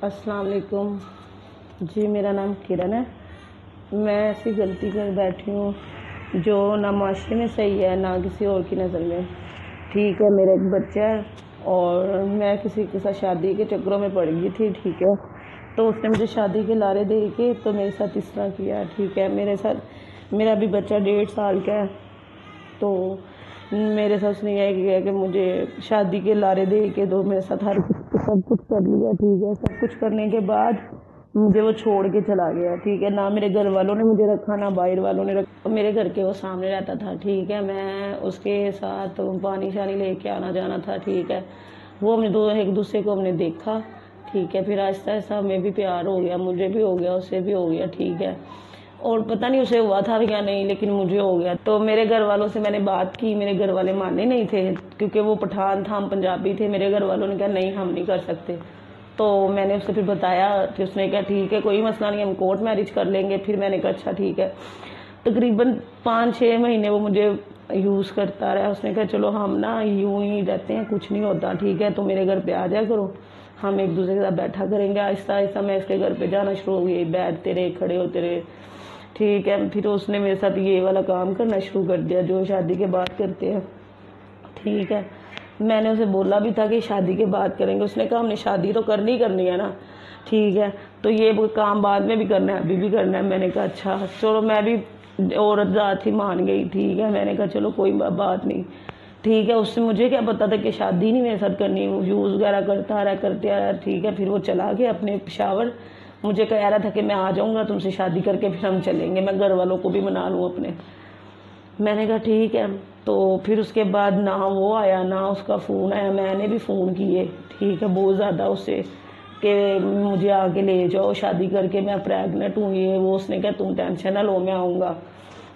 السلام علیکم جی، میرا نام کرن ہے۔ میں ایسی غلطی کر بیٹھی ہوں جو نہ معاشرے میں صحیح ہے، نہ کسی اور کی نظر میں۔ ٹھیک ہے، میرا ایک بچہ ہے اور میں کسی کے ساتھ شادی کے چکروں میں پڑ گئی تھی۔ ٹھیک ہے، تو اس نے مجھے شادی کے لارے دے کے تو میرے ساتھ اس طرح کیا۔ ٹھیک ہے، میرا بھی بچہ 1.5 سال کا ہے، تو میرے ساتھ اس نے یہ کیا کہ مجھے شادی کے لارے دے کے تو میرے ساتھ سب کچھ کر لیا۔ ٹھیک ہے، سب کچھ کرنے کے بعد مجھے وہ چھوڑ کے چلا گیا۔ ٹھیک ہے، نہ میرے گھر والوں نے مجھے رکھا، نہ باہر والوں نے رکھا۔ میرے گھر کے وہ سامنے رہتا تھا۔ ٹھیک ہے، میں اس کے ساتھ پانی شانی لے کے آنا جانا تھا۔ ٹھیک ہے، وہ ہم نے ایک دوسرے کو ہم نے دیکھا۔ ٹھیک ہے، پھر آہستہ آہستہ ہمیں بھی پیار ہو گیا، مجھے بھی ہو گیا، اسے بھی ہو گیا۔ ٹھیک ہے، اور پتہ نہیں اسے ہوا تھا یا نہیں، لیکن مجھے ہو گیا۔ تو میرے گھر والوں سے میں نے بات کی، میرے گھر والے ماننے نہیں تھے کیونکہ وہ پٹھان تھا، ہم پنجابی تھے۔ میرے گھر والوں نے کہا نہیں، ہم نہیں کر سکتے۔ تو میں نے اسے پھر بتایا، پھر اس نے کہا ٹھیک ہے، کوئی مسئلہ نہیں، ہم کورٹ میرج کر لیں گے۔ پھر میں نے کہا اچھا ٹھیک ہے۔ تقریباً 5-6 مہینے وہ مجھے یوز کرتا رہا۔ اس نے کہا چلو ہم نا یوں ہی رہتے ہیں، کچھ نہیں ہوتا۔ ٹھیک ہے، تو میرے گھر پہ آ جایا کرو، ہم ایک دوسرے کے ساتھ بیٹھا کریں گے۔ آہستہ آہستہ میں اس کے گھر پہ جانا شروع ہو گئی، بیٹھتے رہے، کھڑے ہوتے رہے۔ ٹھیک ہے، پھر اس نے میرے ساتھ یہ والا کام کرنا شروع کر دیا جو شادی کے بعد کرتے ہیں۔ ٹھیک ہے، میں نے اسے بولا بھی تھا کہ شادی کے بعد کریں گے۔ اس نے کہا ہم نے شادی تو کرنی ہے نا۔ ٹھیک ہے، تو یہ کام بعد میں بھی کرنا ہے، ابھی بھی کرنا ہے۔ میں نے کہا اچھا چلو، میں بھی عورت ذات ہی مان گئی۔ ٹھیک ہے، میں نے کہا چلو کوئی بات نہیں۔ ٹھیک ہے، اس سے مجھے کیا پتا تھا کہ شادی نہیں میرے ساتھ کرنی، یوز وغیرہ کرتا رہا۔ ٹھیک ہے، پھر وہ چلا گیا اپنے پشاور۔ مجھے کہہ رہا تھا کہ میں آ جاؤں گا تم سے شادی کر کے، پھر ہم چلیں گے، میں گھر والوں کو بھی منا لوں اپنے۔ میں نے کہا ٹھیک ہے۔ تو پھر اس کے بعد نہ وہ آیا، نہ اس کا فون آیا۔ میں نے بھی فون کیے، ٹھیک ہے، بہت زیادہ اسے کہ مجھے آگے لے جاؤ، شادی کر کے میں پریگننٹ ہوں، یہ وہ۔ اس نے کہا تم ٹینشن نہ لو، میں آؤں گا۔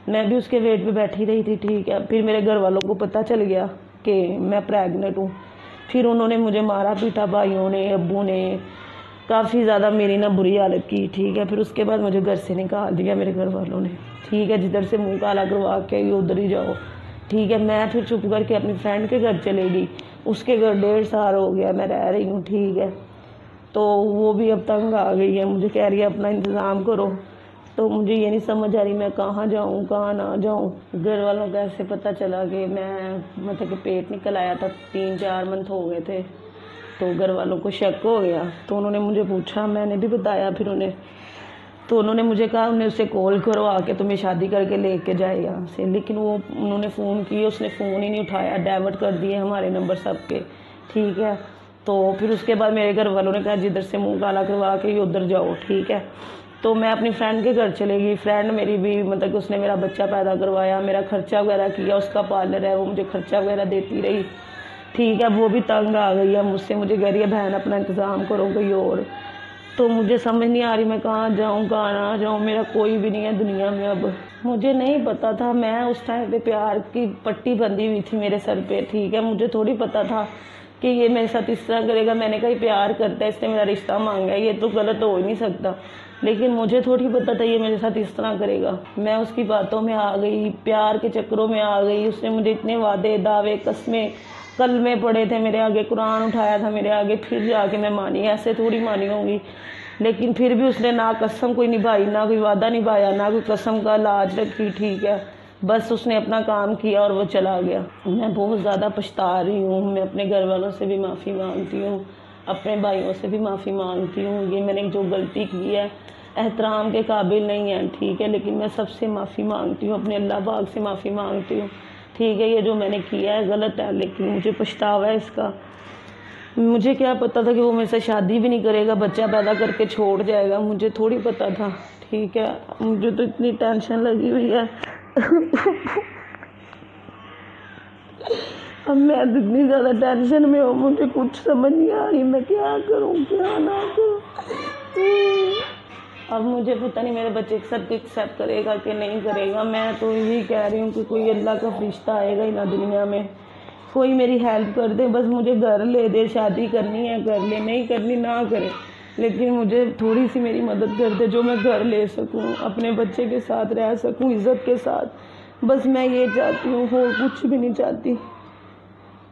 میں بھی اس کے ویٹ پہ بیٹھی رہی تھی۔ ٹھیک ہے، پھر میرے گھر والوں کو پتہ چل گیا کہ میں پریگننٹ ہوں۔ پھر انہوں نے مجھے مارا پیٹا، بھائیوں نے، ابو نے کافی زیادہ میری نا بری حالت کی۔ ٹھیک ہے، پھر اس کے بعد مجھے گھر سے نکال دیا میرے گھر والوں نے۔ ٹھیک ہے، جدھر سے منہ کالا کروا کے ادھر ہی جاؤ۔ ٹھیک ہے، میں پھر چپ کر کے اپنی فرینڈ کے گھر چلے گئی۔ اس کے گھر 1.5 سال ہو گیا میں رہ رہی ہوں۔ ٹھیک ہے، تو وہ بھی اب تنگ آ گئی ہے، مجھے کہہ رہی ہے اپنا انتظام کرو۔ تو مجھے یہ نہیں سمجھ آ رہی میں کہاں جاؤں کہاں نہ جاؤں۔ گھر والوں کو ایسے پتہ چلا کہ مطلب کہ پیٹ نکل آیا تھا، 3-4 منتھ ہو گئے تھے، تو گھر والوں کو شک ہو گیا۔ تو انہوں نے مجھے پوچھا، میں نے بھی بتایا پھر انہیں۔ تو انہوں نے مجھے کہا اسے کال کرو آ کے تمہیں شادی کر کے لے کے جائے یہاں سے، لیکن انہوں نے فون کیے، اس نے فون ہی نہیں اٹھایا، ڈائیورٹ کر دیے ہمارے نمبر سب کے۔ ٹھیک ہے، تو پھر اس کے بعد میرے گھر والوں نے کہا جدھر سے منہ کالا کروا کے ادھر جاؤ۔ ٹھیک ہے، تو میں اپنی فرینڈ کے گھر چلے گئی۔ فرینڈ میری بھی مطلب کہ اس نے میرا بچہ پیدا کروایا، میرا خرچہ وغیرہ کیا، اس کا پارلر ہے، وہ مجھے خرچہ وغیرہ دیتی رہی۔ ٹھیک ہے، وہ بھی تنگ آ گئی ہے مجھ سے، مجھے کہہ رہی ہے بہن اپنا انتظام کرو کوئی اور۔ تو مجھے سمجھ نہیں آ رہی میں کہاں جاؤں کہاں نہ جاؤں، میرا کوئی بھی نہیں ہے دنیا میں اب۔ مجھے نہیں پتا تھا، میں اس ٹائم پہ پیار کی پٹی بندھی ہوئی تھی میرے سر پہ۔ ٹھیک ہے، مجھے تھوڑی پتا تھا کہ یہ میرے ساتھ اس طرح کرے گا۔ میں نے کہا یہ پیار کرتا ہے، اس نے میرا رشتہ مانگا ہے، یہ تو غلط ہو ہی نہیں سکتا، لیکن مجھے تھوڑی پتا تھا یہ میرے ساتھ اس طرح کرے گا۔ میں اس کی باتوں میں آ گئی، پیار کے چکروں میں آ گئی۔ اس نے مجھے اتنے وعدے، دعوے، قسمیں، کلمے پڑے تھے میرے آگے، قرآن اٹھایا تھا میرے آگے، پھر جا کے میں مانی، ایسے تھوڑی مانی ہوں گی۔ لیکن پھر بھی اس نے نہ قسم کوئی نبھائی، نہ کوئی وعدہ نبھایا، نہ کوئی قسم کا لاج رکھی۔ ٹھیک ہے، بس اس نے اپنا کام کیا اور وہ چلا گیا۔ میں بہت زیادہ پچھتا رہی ہوں، میں اپنے گھر والوں سے بھی معافی مانگتی ہوں، اپنے بھائیوں سے بھی معافی مانگتی ہوں۔ یہ میں نے جو غلطی کی ہے احترام کے قابل نہیں ہے۔ ٹھیک ہے، لیکن میں سب سے معافی مانگتی ہوں، اپنے اللہ پاک سے معافی مانگتی ہوں۔ ٹھیک ہے، یہ جو میں نے کیا ہے غلط ہے، لیکن مجھے پچھتاوا ہے اس کا۔ مجھے کیا پتا تھا کہ وہ میرے سے شادی بھی نہیں کرے گا، بچہ پیدا کر کے چھوڑ جائے گا، مجھے تھوڑی پتا تھا۔ ٹھیک ہے، مجھے تو اتنی ٹینشن لگی ہوئی ہے اب میں اتنی زیادہ ٹینشن میں ہوں، مجھے کچھ سمجھ نہیں آ رہی میں کیا کروں کیا نہ کروں۔ اب مجھے پتہ نہیں میرے بچے سب کو ایکسیپٹ کرے گا کہ نہیں کرے گا۔ میں تو یہی کہہ رہی ہوں کہ کوئی اللہ کا فرشتہ آئے گا ہی نہ دنیا میں، کوئی میری ہیلپ کر دے، بس مجھے گھر لے دے، شادی کرنی ہے کر لے، نہیں کرنی نہ کرے، لیکن مجھے تھوڑی سی میری مدد کر دے جو میں گھر لے سکوں، اپنے بچے کے ساتھ رہ سکوں عزت کے ساتھ۔ بس میں یہ چاہتی ہوں، اور کچھ بھی نہیں چاہتی۔